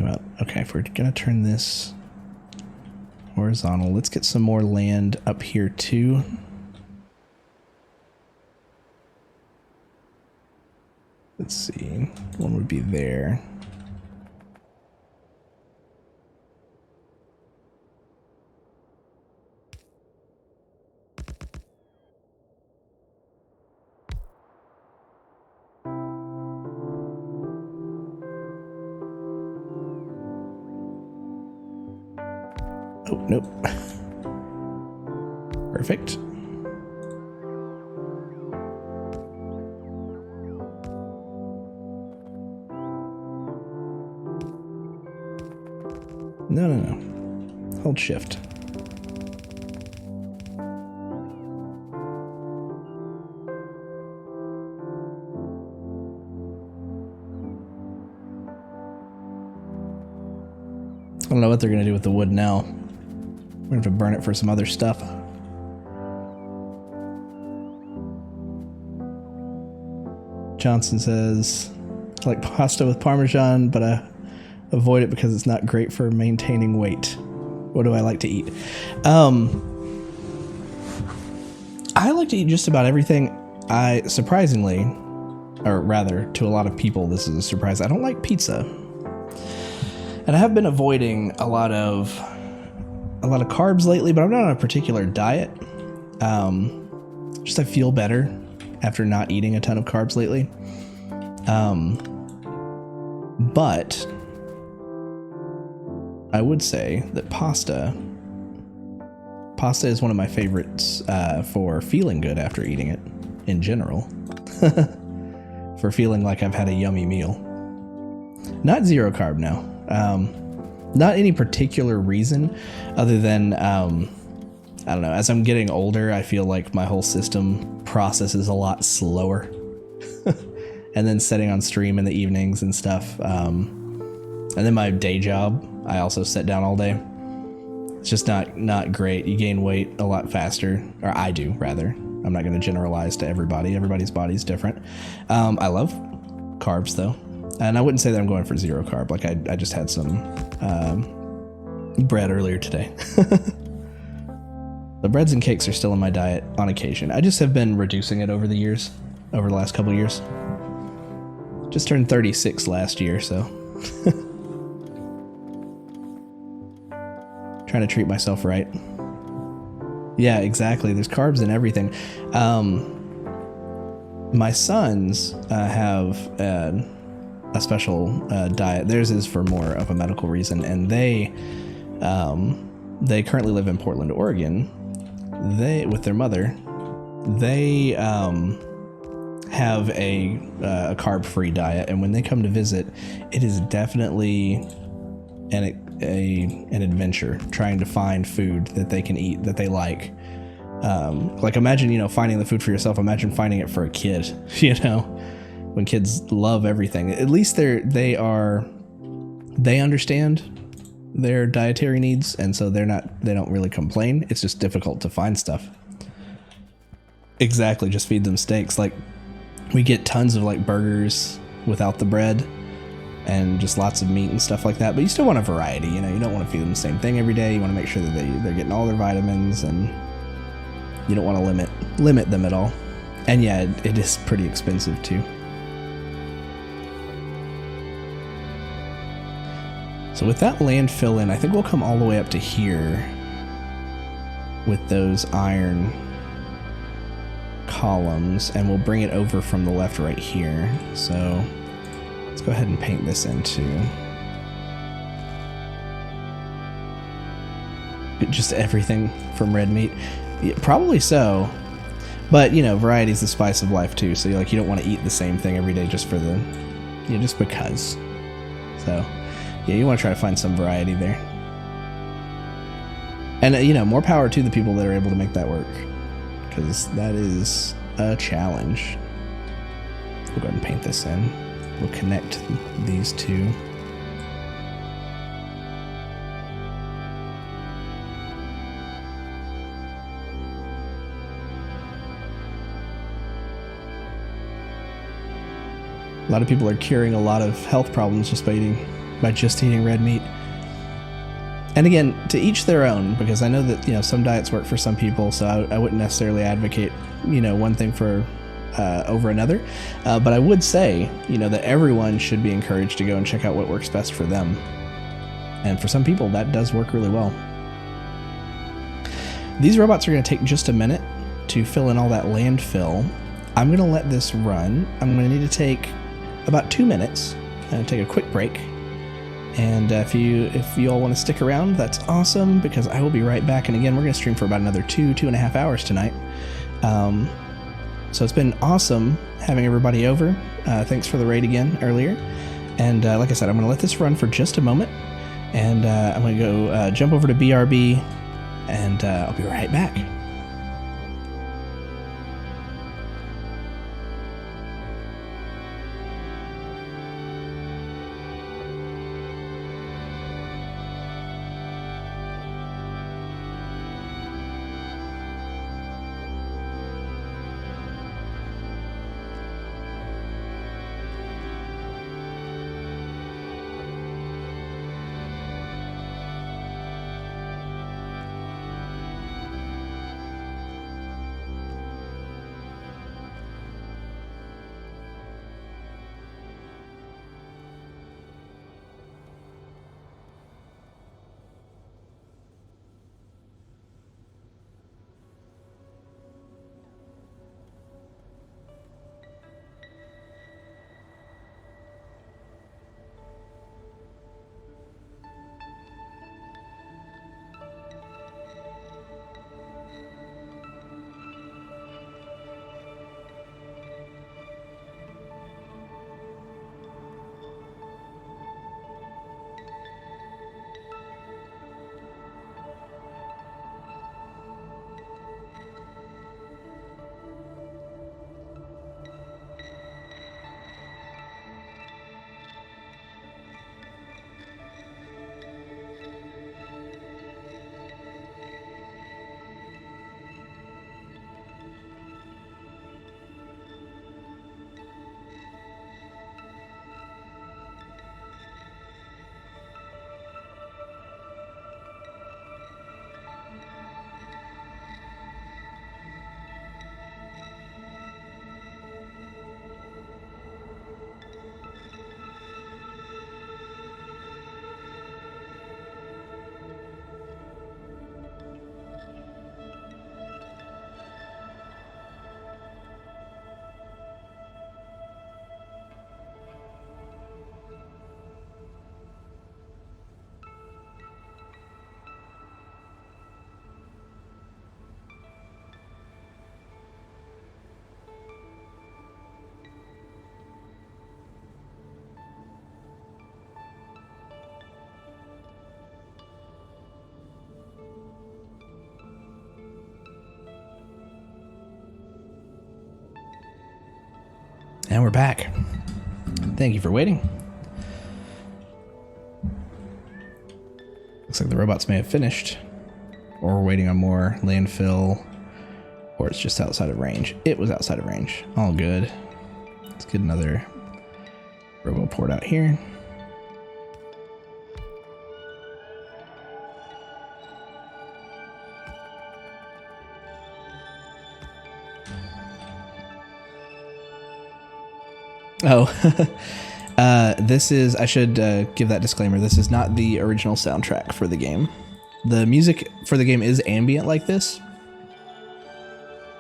about, okay, if we're gonna turn this horizontal, let's get some more land up here too. Let's see, one would be there. Oh, nope. Perfect. No, no, no. Hold shift. I don't know what they're going to do with the wood now. We're going to have to burn it for some other stuff. Johnson says, I like pasta with Parmesan, but I avoid it because it's not great for maintaining weight. What do I like to eat? I like to eat just about everything. Surprisingly, or rather, to a lot of people, this is a surprise. I don't like pizza. And I have been avoiding a lot of carbs lately, but I'm not on a particular diet. Just I feel better after not eating a ton of carbs lately. But I would say that pasta is one of my favorites for feeling good after eating it in general. For feeling like I've had a yummy meal. Not zero carb now. Not any particular reason other than, I don't know, as I'm getting older, I feel like my whole system processes a lot slower. And then sitting on stream in the evenings and stuff. And then my day job, I also sit down all day. It's just not great. You gain weight a lot faster, or I do rather. I'm not going to generalize to everybody. Everybody's body's different. I love carbs though. And I wouldn't say that I'm going for zero carb. Like I just had some bread earlier today. The breads and cakes are still in my diet on occasion. I just have been reducing it over the years, over the last couple of years. Just turned 36 last year, so. Trying to treat myself right. Yeah, exactly. There's carbs in everything. My sons have a special diet. Theirs is for more of a medical reason, and they currently live in Portland, Oregon. With their mother, they have a carb-free diet, and when they come to visit, it is definitely an adventure trying to find food that they can eat that they like. Like imagine, finding the food for yourself. Imagine finding it for a kid, when kids love everything. At least they understand their dietary needs, and so they don't really complain. It's just difficult to find stuff. Exactly, just feed them steaks. Like we get tons of like burgers without the bread and just lots of meat and stuff like that, but you still want a variety. You don't want to feed them the same thing every day. You want to make sure that they're getting all their vitamins, and you don't want to limit them at all. And yeah, it is pretty expensive too. So with that landfill in, I think we'll come all the way up to here with those iron columns, and we'll bring it over from the left right here. So let's go ahead and paint this in too. Just everything from red meat? Yeah, probably so. But, variety is the spice of life too. So you don't want to eat the same thing every day just for just because. So yeah, you want to try to find some variety there. And, more power to the people that are able to make that work, because that is a challenge. We'll go ahead and paint this in. We'll connect these two. A lot of people are curing a lot of health problems just by eating by just eating red meat. And again, to each their own, because I know that, you know, some diets work for some people, so I wouldn't necessarily advocate, you know, one thing for over another. But I would say, you know, that everyone should be encouraged to go and check out what works best for them. And for some people, that does work really well. These robots are going to take just a minute to fill in all that landfill. I'm going to let this run. I'm going to need to take about 2 minutes and take a quick break. And if you all want to stick around, that's awesome, because I will be right back. And again, we're going to stream for about another 2.5 hours tonight. So it's been awesome having everybody over. Thanks for the raid again earlier. And like I said, I'm going to let this run for just a moment. And I'm going to go jump over to BRB, and I'll be right back. And we're back. Thank you for waiting. Looks like the robots may have finished, or we're waiting on more landfill, or it's just outside of range. It was outside of range. All good. Let's get another robo port out here. Oh, this is, I should give that disclaimer, this is not the original soundtrack for the game. The music for the game is ambient like this,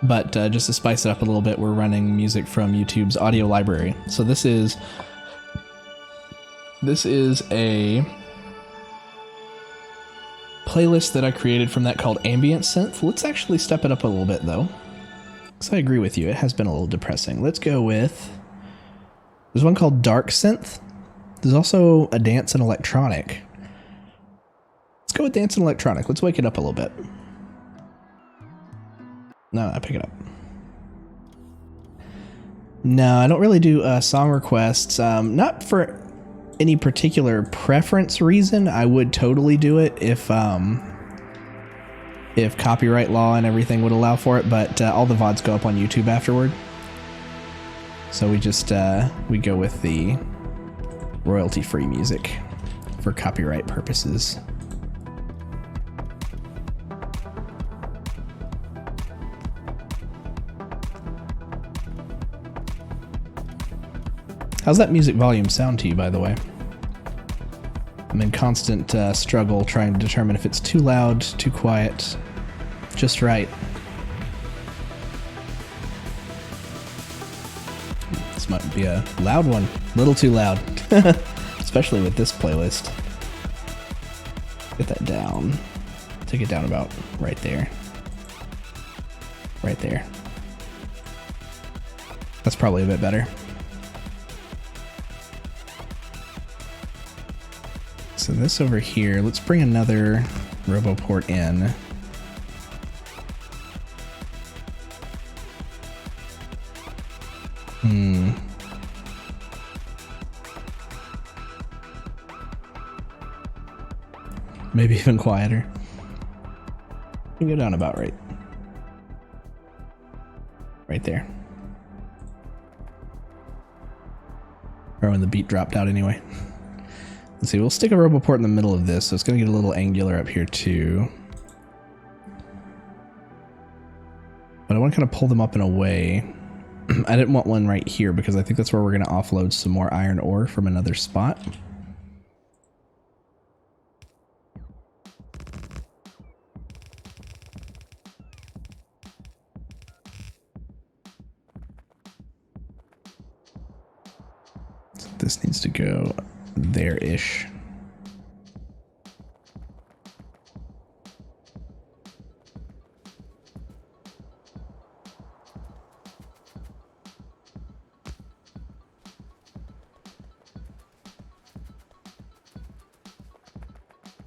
but just to spice it up a little bit, we're running music from YouTube's audio library. So this is a playlist that I created from that called Ambient Synth. Let's actually step it up a little bit though, because I agree with you, it has been a little depressing. Let's go with... There's one called Dark Synth. There's also a dance and electronic. Let's go with dance and electronic. Let's wake it up a little bit. No, I pick it up. No, I don't really do song requests. Not for any particular preference reason. I would totally do it if copyright law and everything would allow for it, but all the VODs go up on YouTube afterward. So we just we go with the royalty-free music. for copyright purposes. How's that music volume sound to you, by the way? I'm in constant struggle trying to determine if it's too loud, too quiet, just right. This might be a loud one, a little too loud, especially with this playlist. Get that down. Take it down about right there. Right there. That's probably a bit better. So this over here, let's bring another RoboPort in. Maybe even quieter. You can go down about right. Right there. Or when the beat dropped out anyway. Let's see, we'll stick a RoboPort in the middle of this, so it's going to get a little angular up here too. But I want to kind of pull them up in a way. I didn't want one right here because I think that's where we're going to offload some more iron ore from another spot. So this needs to go there-ish.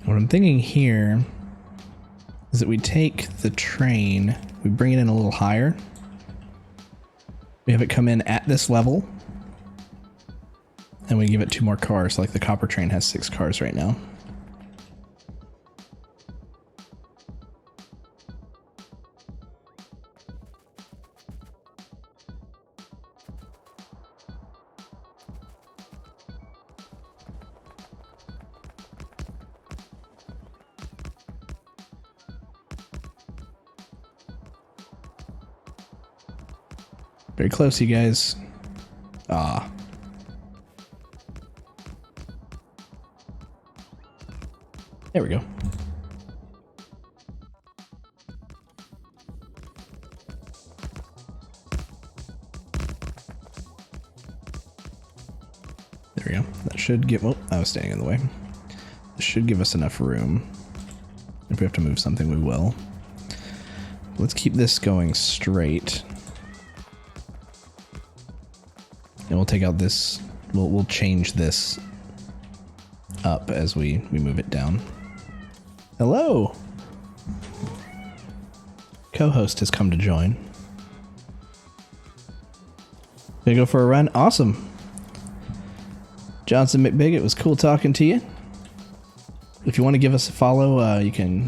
What I'm thinking here is that we take the train, we bring it in a little higher. We have it come in at this level. And we give it 2 more cars, like the copper train has 6 cars right now. Very close, you guys. Ah. There we go. There we go. That should give... Oh, I was standing in the way. This should give us enough room. If we have to move something, we will. Let's keep this going straight. And we'll take out this... We'll change this up as we move it down. Hello! Co-host has come to join. Gonna go for a run? Awesome! Johnson McBig, it was cool talking to you. If you want to give us a follow, you can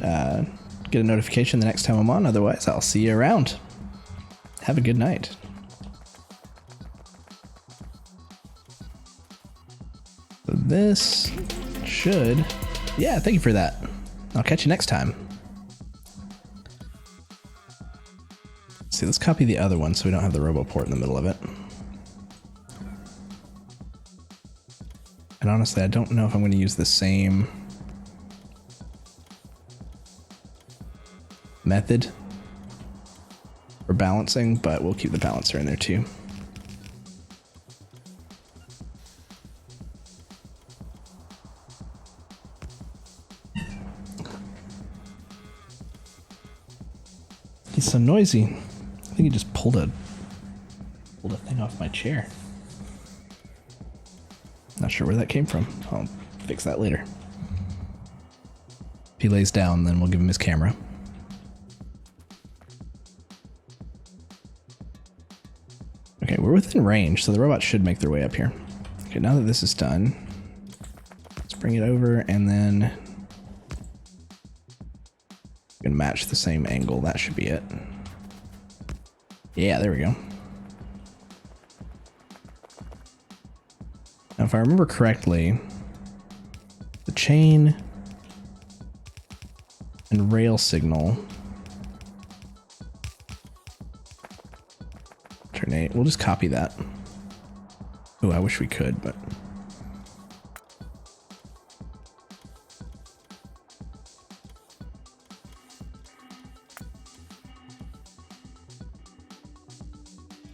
get a notification the next time I'm on. Otherwise, I'll see you around. Have a good night. So this should... Yeah, thank you for that. I'll catch you next time. Let's see, let's copy the other one so we don't have the RoboPort in the middle of it. And honestly, I don't know if I'm going to use the same method for balancing, but we'll keep the balancer in there too. He's so noisy. I think he just pulled a thing off my chair. Not sure where that came from. I'll fix that later. If he lays down, then we'll give him his camera. Okay, we're within range, so the robots should make their way up here. Okay, now that this is done, let's bring it over and then we can match the same angle. That should be it. Yeah, there we go. Now, if I remember correctly, the chain and rail signal. Alternate. We'll just copy that. Oh, I wish we could, but.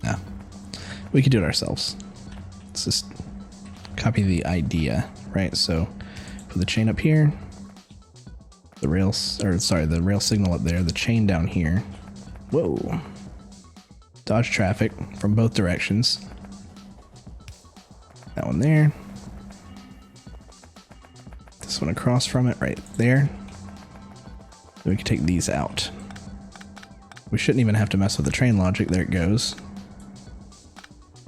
Nah, we could do it ourselves. Let's just copy the idea, right? So put the chain up here, the rails, or sorry, the rail signal up there, the chain down here. Whoa. Dodge traffic from both directions. That one there. This one across from it right there. Then we can take these out. We shouldn't even have to mess with the train logic. There it goes.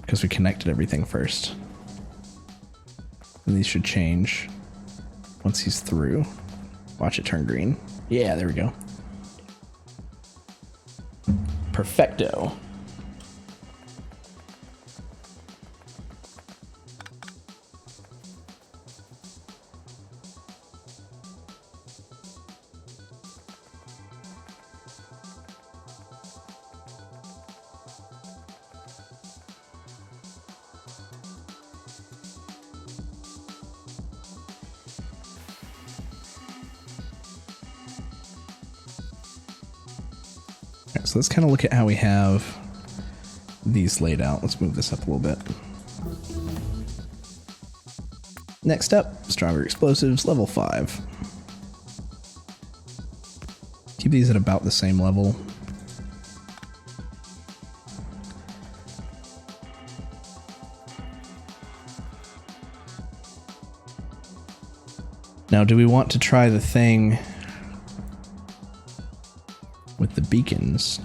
Because we connected everything first. And these should change once he's through. Watch it turn green. Yeah, there we go. Perfecto. So let's kind of look at how we have these laid out. Let's move this up a little bit. Next up, stronger explosives, level 5. Keep these at about the same level. Now, do we want to try the thing with the beacons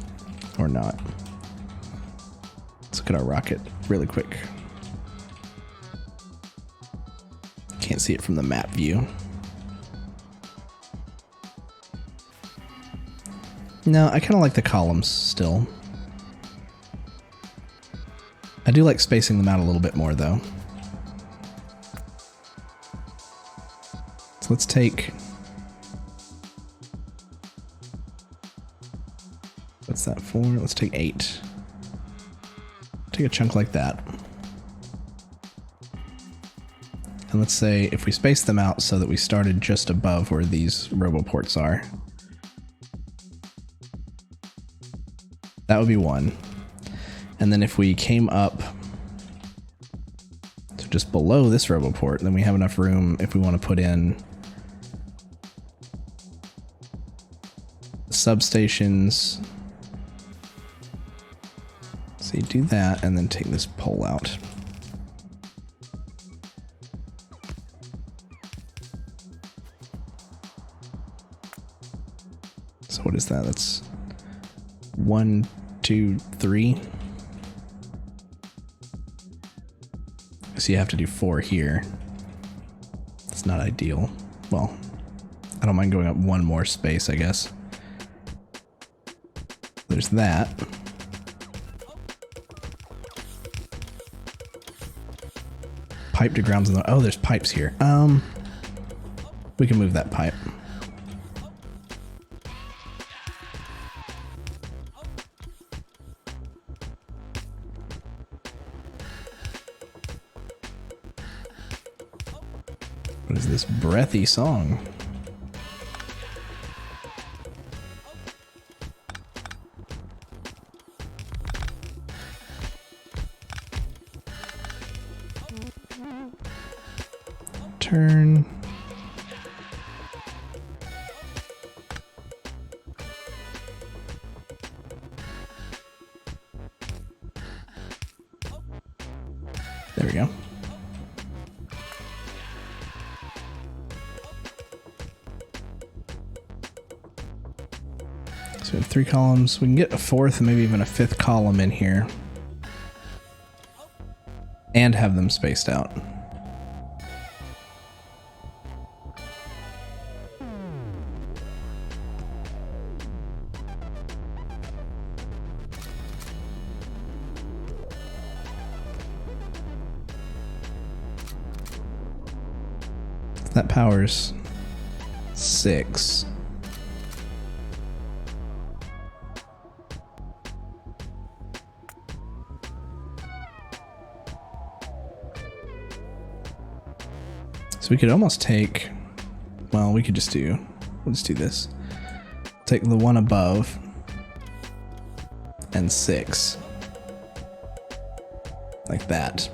or not? Let's look at our rocket really quick. Can't see it from the map view. No, I kind of like the columns still. I do like spacing them out a little bit more though. So let's take, what's that for? Let's take 8. Take a chunk like that. And let's say if we space them out so that we started just above where these roboports are. That would be 1. And then if we came up to just below this roboport, then we have enough room if we want to put in substations. So you do that and then take this pole out. So what is that? That's 1, 2, 3. So you have to do 4 here. It's not ideal. Well, I don't mind going up 1 more space, I guess. There's that. Pipe to grounds in the, oh, there's pipes here. We can move that pipe. What is this breathy song? Turn. There we go. So we have 3 columns. We can get a 4th and maybe even a 5th column in here. And have them spaced out. That powers 6. So we could almost take, well, we could just do, we'll just do this. Take the one above and 6. Like that.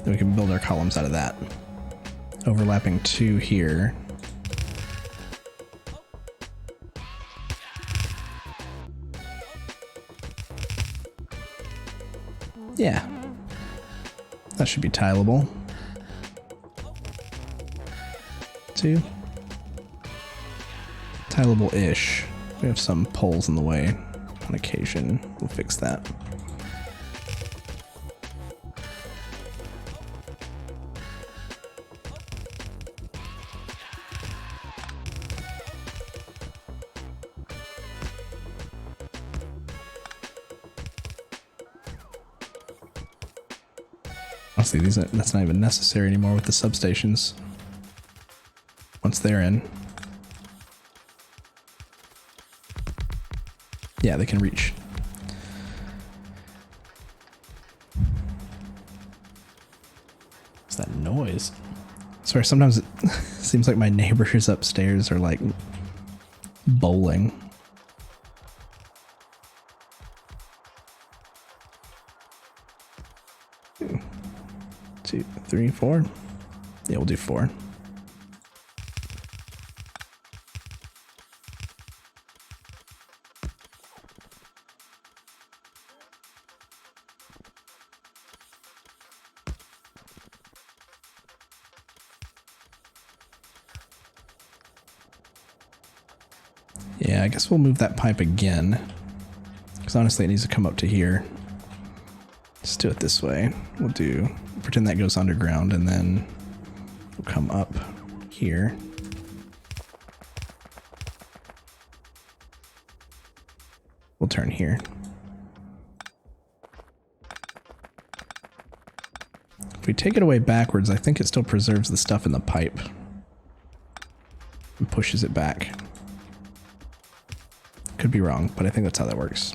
Then we can build our columns out of that. Overlapping 2 here. Yeah. That should be tileable. 2. Tileable-ish. We have some poles in the way on occasion. We'll fix that. Honestly, that's not even necessary anymore with the substations. Once they're in. Yeah, they can reach. What's that noise? I swear, sometimes it seems like my neighbors upstairs are like bowling. 2, 3, 4. Yeah, we'll do 4. Yeah, I guess we'll move that pipe again. Because honestly, it needs to come up to here. Let's do it this way. We'll pretend that goes underground, and then we'll come up here. We'll turn here. If we take it away backwards, I think it still preserves the stuff in the pipe and pushes it back. Could be wrong, but I think that's how that works.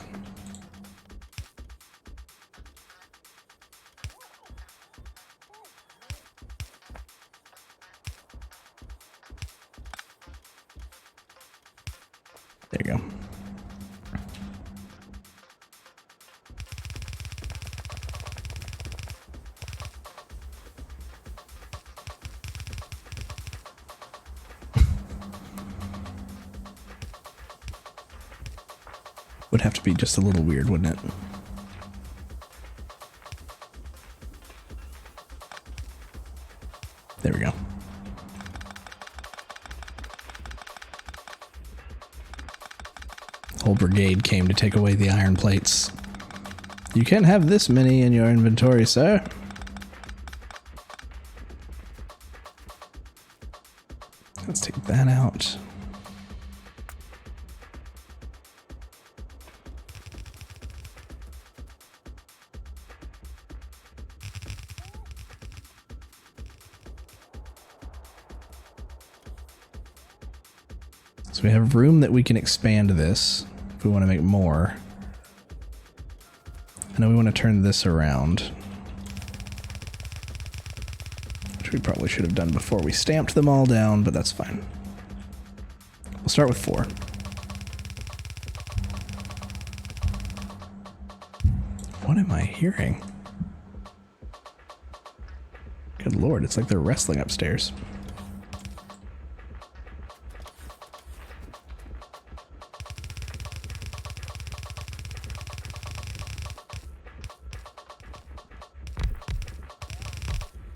There you go. Would have to be just a little weird, wouldn't it? There we go. The whole brigade came to take away the iron plates. You can't have this many in your inventory, sir. Let's take that out. So we have room that we can expand this if we want to make more. And then we want to turn this around, which we probably should have done before we stamped them all down, but that's fine. We'll start with 4. What am I hearing? Good lord, it's like they're wrestling upstairs.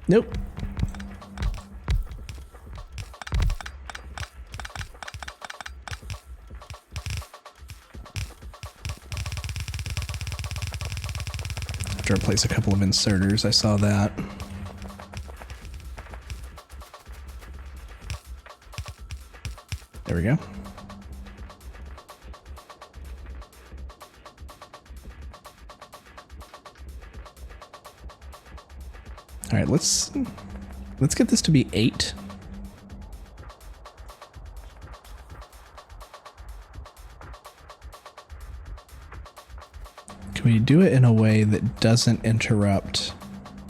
Nope. Have to replace a couple of inserters. I saw that. There we go. All right, let's get this to be 8. we do it in a way that doesn't interrupt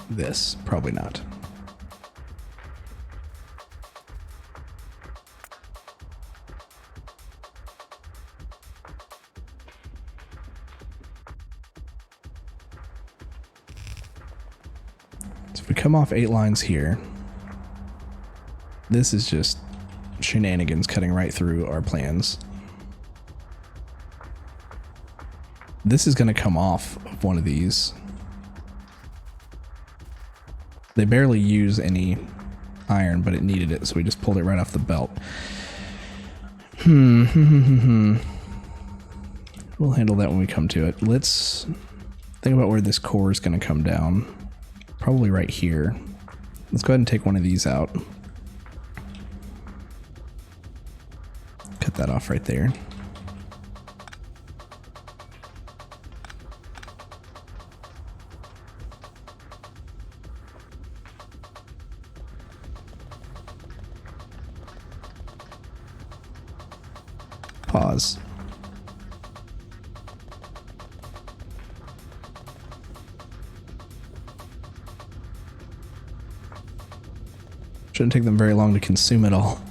this? Probably not. So if we come off 8 lines here, this is just shenanigans cutting right through our plans. This is going to come off of one of these. They barely use any iron, but it needed it, so we just pulled it right off the belt. We'll handle that when we come to it. Let's think about where this core is going to come down. Probably right here. Let's go ahead and take one of these out. Cut that off right there. Pause. Shouldn't take them very long to consume it all.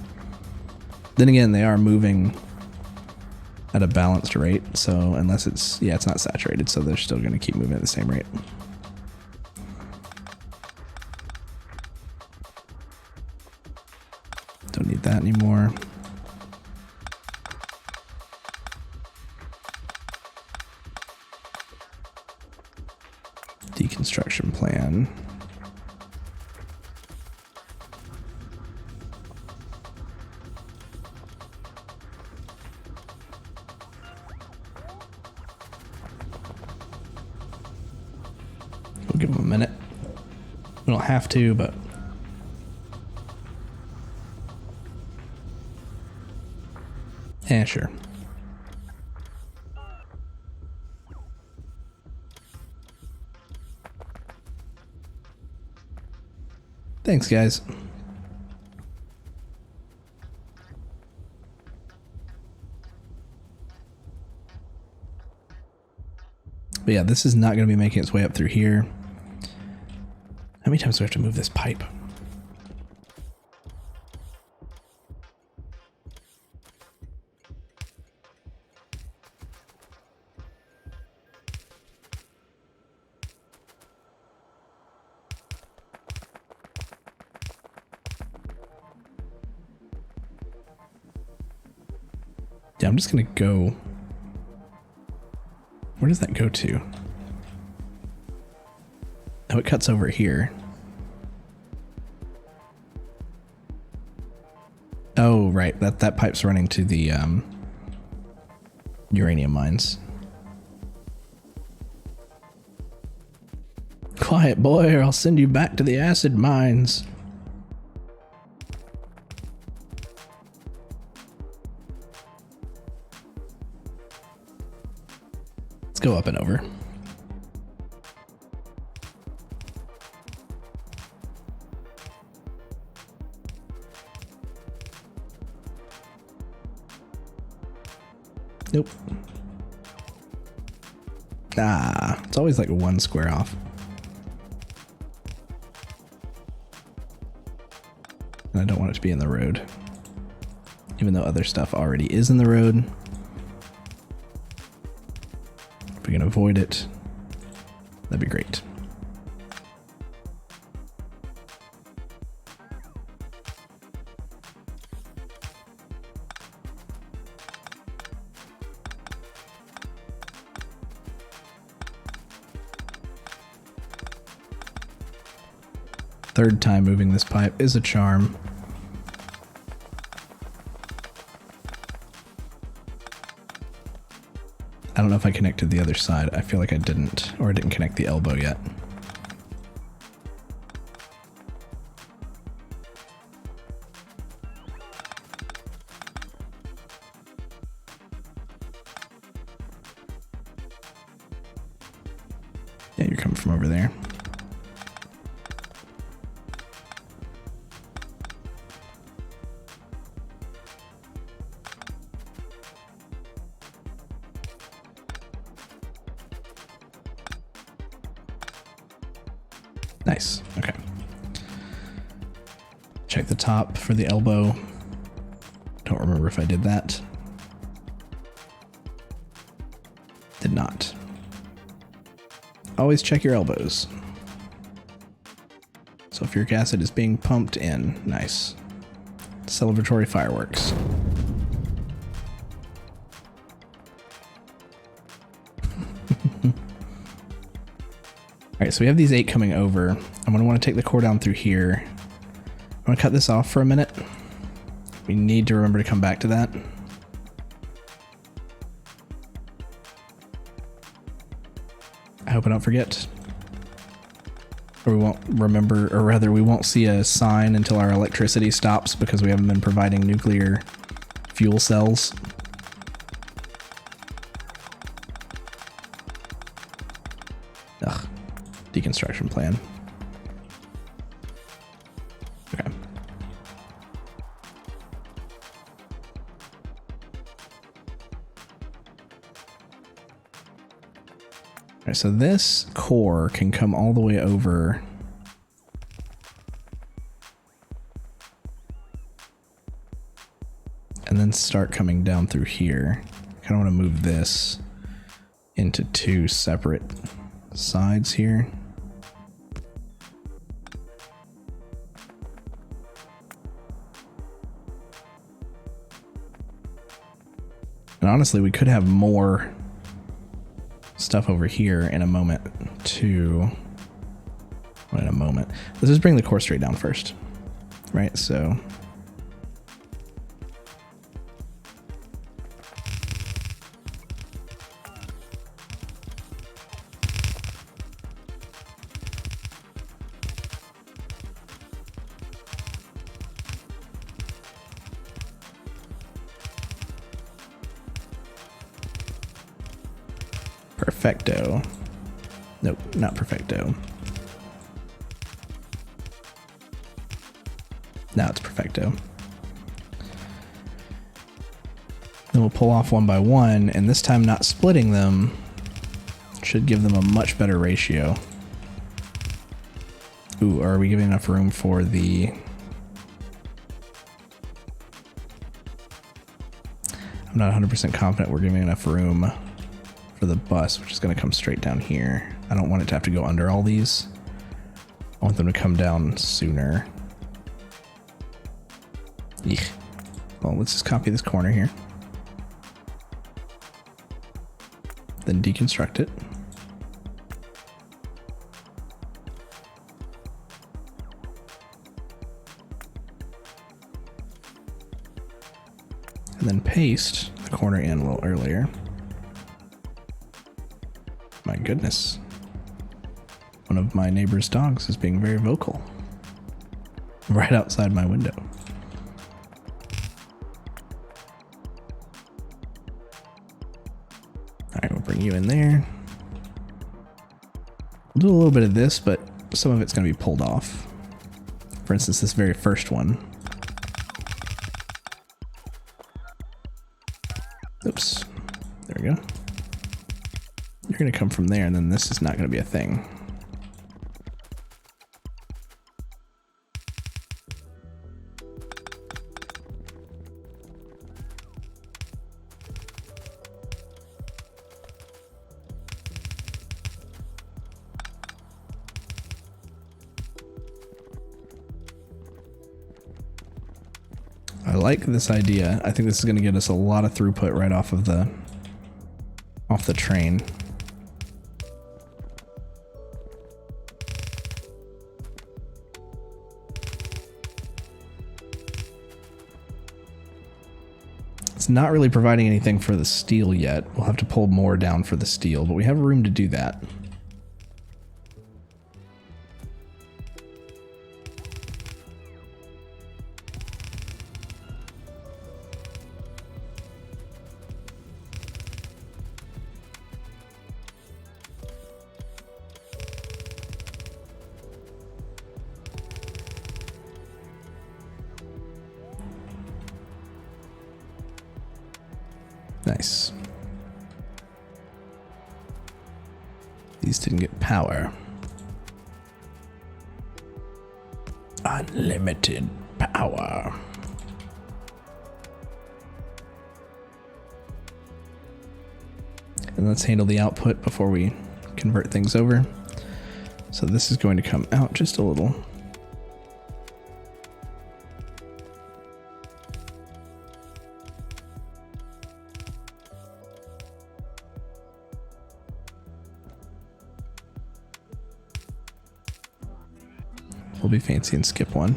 Then again, they are moving at a balanced rate, so unless it's, yeah, it's not saturated, so they're still going to keep moving at the same rate. Don't need that anymore. Deconstruction plan. We'll give them a minute. We don't have to, but yeah, sure. Thanks, guys. But yeah, this is not going to be making its way up through here. How many times do we have to move this pipe? Yeah, I'm just going to go. Where does that go to? Oh, it cuts over here. Oh, right. That pipe's running to the uranium mines. Quiet, boy, or I'll send you back to the acid mines. Let's go up and over. Nope. Ah, it's always like one square off. And I don't want it to be in the road. Even though other stuff already is in the road. If we can avoid it, that'd be great. Third time moving this pipe is a charm. I don't know if I connected the other side. I feel like I didn't, or I didn't connect the elbow yet. Yeah, you're coming from over there. Nice. Okay. Check the top for the elbow. Don't remember if I did that. Did not. Always check your elbows. Sulfuric acid is being pumped in. Nice. Celebratory fireworks. Alright, so we have these 8 coming over. I'm going to want to take the core down through here. I'm going to cut this off for a minute. We need to remember to come back to that. I hope I don't forget. Or we won't remember, or rather we won't see a sign until our electricity stops because we haven't been providing nuclear fuel cells. Ugh. Deconstruction plan. Okay. Alright, so this core can come all the way over and then start coming down through here. I kind of want to move this into 2 separate sides here. And honestly, we could have more stuff over here in a moment too. Well, in a moment. Let's just bring the core straight down first. Right, so perfecto. Nope, not perfecto. Now it's perfecto. Then we'll pull off one by one, and this time not splitting them should give them a much better ratio. Ooh, are we giving enough room for the... I'm not 100% confident we're giving enough room for the bus, which is going to come straight down here. I don't want it to have to go under all these. I want them to come down sooner. Eek. Well, let's just copy this corner here. Then deconstruct it. And then paste the corner in a little earlier. My goodness. One of my neighbor's dogs is being very vocal. Right outside my window. Alright, we'll bring you in there. We'll do a little bit of this, but some of it's going to be pulled off. For instance, this very first one. Oops. There we go. You're going to come from there, and then this is not going to be a thing. I like this idea. I think this is going to get us a lot of throughput right off of the train. It's not really providing anything for the steel yet. We'll have to pull more down for the steel, but we have room to do that. Nice. These didn't get power. Unlimited power. And let's handle the output before we convert things over. So this is going to come out just a little. We'll be fancy and skip one.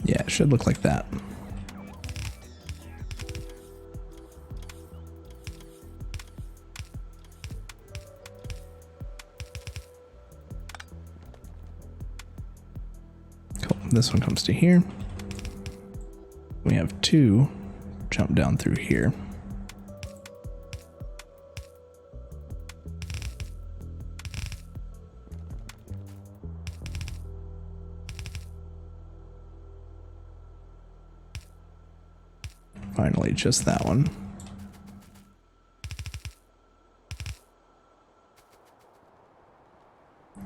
Yeah, it should look like that. Cool. This one comes to here. We have two jump down through here. Finally, just that one.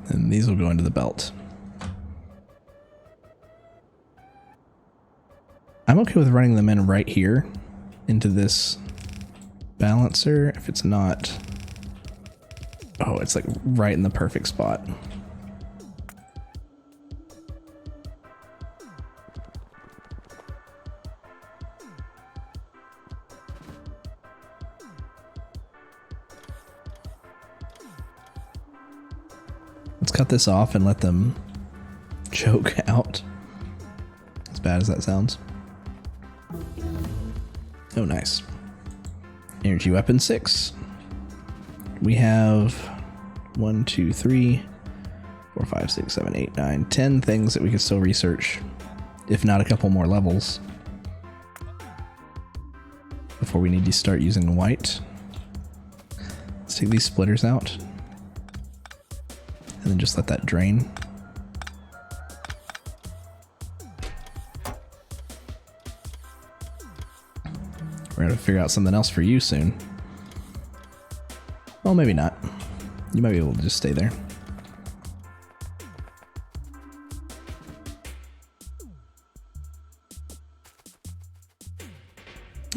And these will go into the belt. I'm okay with running them in right here into this balancer. If it's not, oh, it's like right in the perfect spot. Let's cut this off and let them choke out. As bad as that sounds. Oh, nice. Energy weapon 6. We have 1, 2, 3, 4, 5, 6, 7, 8, 9, 10 things that we can still research, if not a couple more levels, before we need to start using white. Let's take these splitters out. And then just let that drain. We're gonna figure out something else for you soon. Well, maybe not. You might be able to just stay there.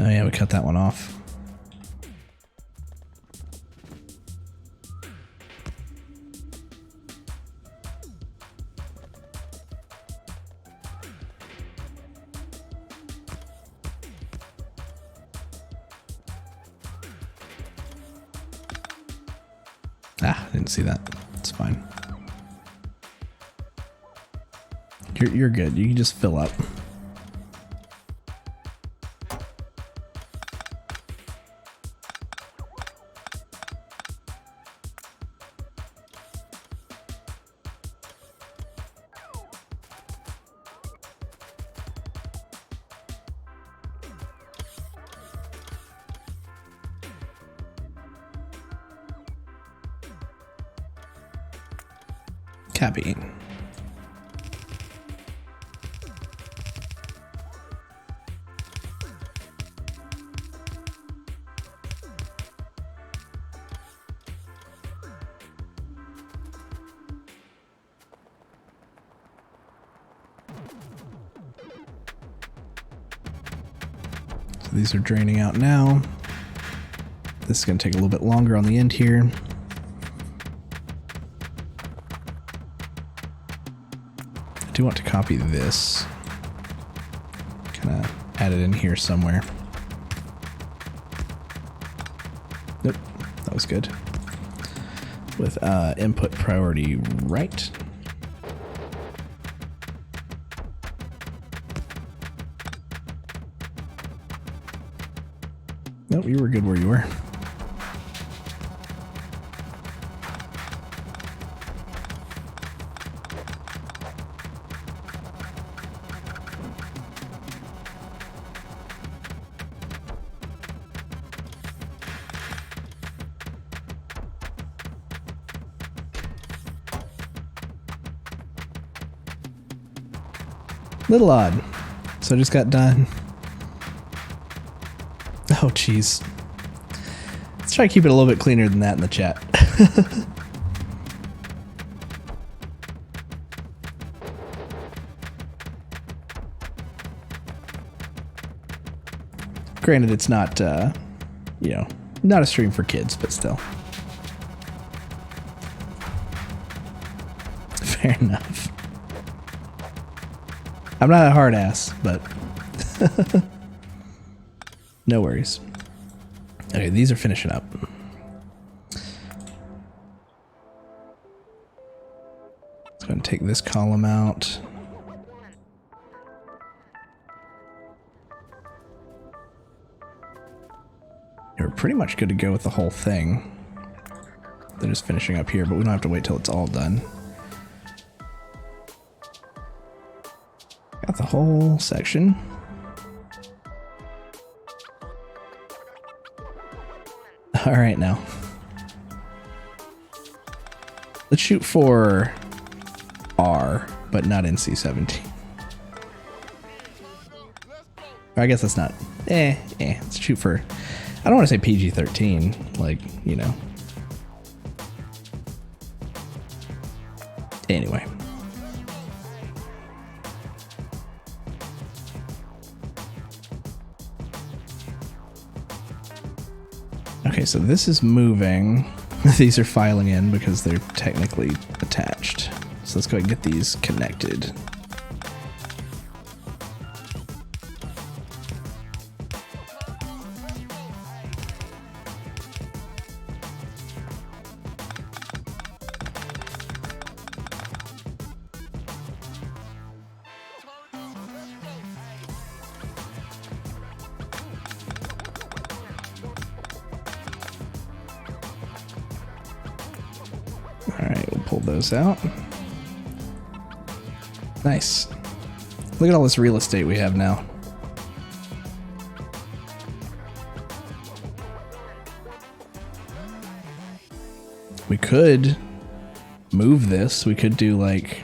Oh yeah, we cut that one off. Ah, I didn't see that. It's fine. You're good. You can just fill up. Cabby. So these are draining out now. This is going to take a little bit longer on the end here. I do want to copy this. Kind of add it in here somewhere. Nope, that was good. With input priority right. Nope, you were good where you were. Little odd. So I just got done. Oh, jeez. Let's try to keep it a little bit cleaner than that in the chat. Granted, it's not, you know, not a stream for kids, but still. Fair enough. I'm not a hard ass, but no worries. Okay, these are finishing up. Let's go and take this column out. We're pretty much good to go with the whole thing. They're just finishing up here, but we don't have to wait till it's all done. Got the whole section. All right, now. Let's shoot for R, but not NC-17. I guess that's not. Let's shoot for. I don't want to say PG-13, like, you know. Anyway. Okay, so this is moving. These are filing in because they're technically attached. So let's go ahead and get these connected. Those out. Nice. Look at all this real estate we have now. We could move this. We could do like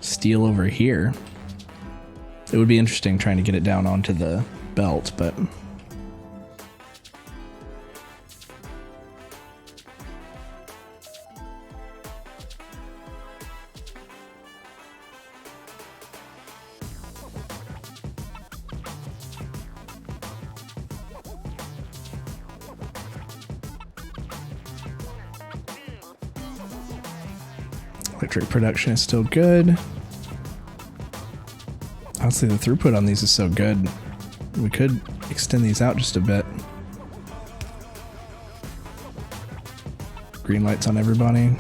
steel over here. It would be interesting trying to get it down onto the belt, but electric production is still good. Honestly, the throughput on these is so good. We could extend these out just a bit. Green lights on everybody.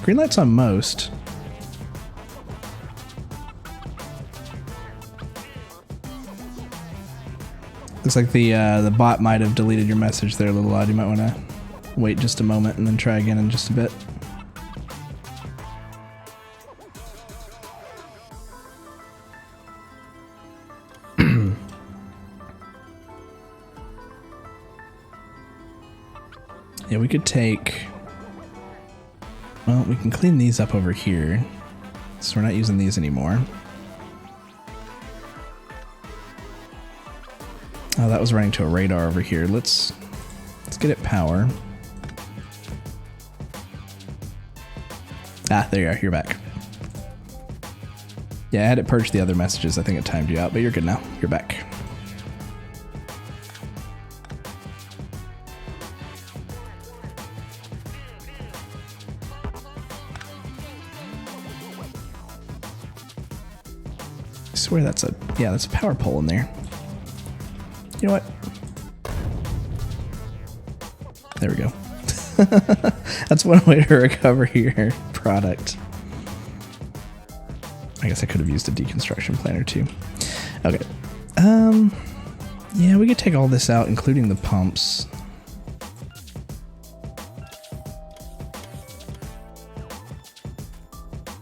Green lights on most. Looks like the bot might have deleted your message there, Little Odd. You might want to wait just a moment and then try again in just a bit. Yeah, we could take... Well, we can clean these up over here. So we're not using these anymore. Oh, that was running to a radar over here. Let's get it power. Ah, there you are. You're back. Yeah, I had it purge the other messages. I think it timed you out, but you're good now. You're back. I swear that's a, yeah, that's a power pole in there. You know what? There we go. That's one way to recover your product. I guess I could have used a deconstruction planner too. Okay. Yeah, we could take all this out, including the pumps.